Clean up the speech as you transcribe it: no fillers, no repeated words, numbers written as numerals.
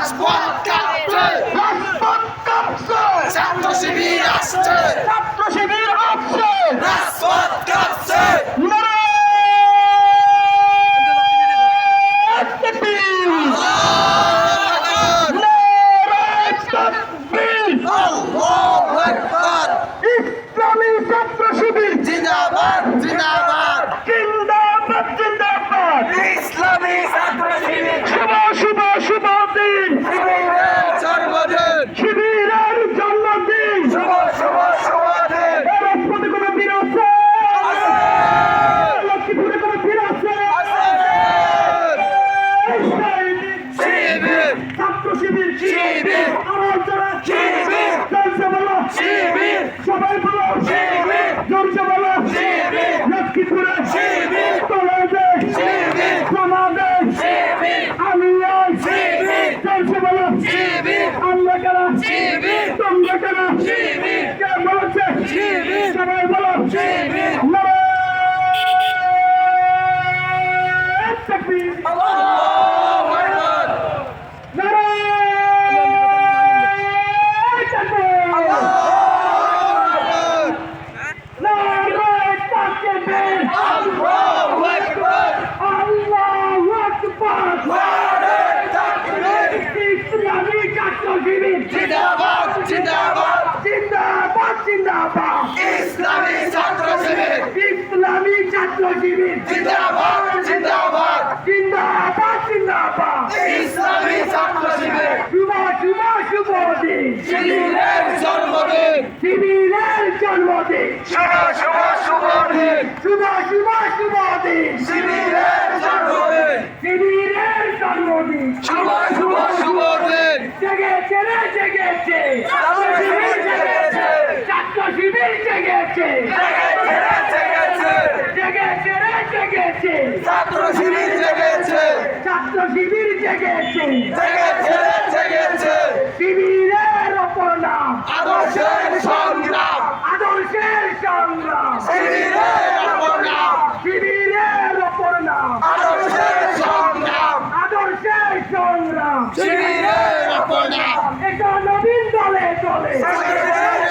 রাজপথ কাঁপছে, রাজপথ কাঁপছে, ছাত্র শিবির আসছে, ছাত্র শিবির আসছে, রাজপথ কাঁপছে। নারায়ণ তাকবীর, নারায়ণ তাকবীর, আল্লাহু আকবার। ইসলামী ছাত্র শিবির জিন্দাবাদ জিন্দাবাদ। জিন্দাবাদ জিন্দাবাদ। ইসলামী ছাত্র শিবির শুভ শুভ শুভ দিন, শিবিরের জন্মদিন, শিবিরের জন্মদিন। শুভ শুভ শুভ দিন। রাজপথে কোনো বীর আছে? লক্ষ্মীপুরে কোনো বীর আছে? শিবির ছাত্র শিবির শিবির আমার যারা শিবির জলসা বলো শিবির সবাই বলো শিবির জলসা বলো শিবির লক্ষ্মীপুরে শিবির তোলা দেয় শিবির জমা দেয় শিবির আমি আই শিবির জলসা বলো শিবির আমরা কারা শিবির তোমরা কারা শিবির কে বলছে শিবির সবাই বলো শিবির নারায়ণ তাকবীর, আল্লাহু আকবার। নারায়ণ তাকবীর, নারায়ণ তাকবীর, আল্লাহু আকবার। আল্লাহু আকবার। নারায়ে তাকবীর। ইসলামী ছাত্র শিবির জিন্দাবাদ জিন্দাবাদ। জিন্দাবাদ জিন্দাবাদ। ইসলামী ছাত্র শিবির ইসলামী ছাত্র শিবির জিন্দাবাদ জিন্দাবাদ। জিন্দাবাদ জিন্দাবাদ। ইসলামী ছাত্র শিবির শুভ শুভ শুভ দিন, শিবিরের জন্মদিন, শিবিরের জন্মদিন। শুভ শুভ শুভ দিন। শুভ শুভ শুভ দিন, শিবিরের জন্মদিন, শিবিরের জন্মদিন। শুভ শুভ শুভ দিন। জেগেছে রে জেগেছে, ছাত্র শিবির জেগেছে, ছাত্র শিবির জেগেছে, জেগেছে রে জেগেছে, জেগেছে রে জেগেছে, ছাত্র শিবির জেগেছে, ছাত্র শিবির জেগেছে। জেগেছে রে জেগেছে। শিবিরের অপর নাম আদর্শের সংগ্রাম, আদর্শের সংগ্রাম। শিবিরের অপর নাম, শিবিরের অপর নাম আদর্শের সংগ্রাম, আদর্শের সংগ্রাম। শিবিরের অপর নাম। এটা নবীন দলে চলে, শিবিরের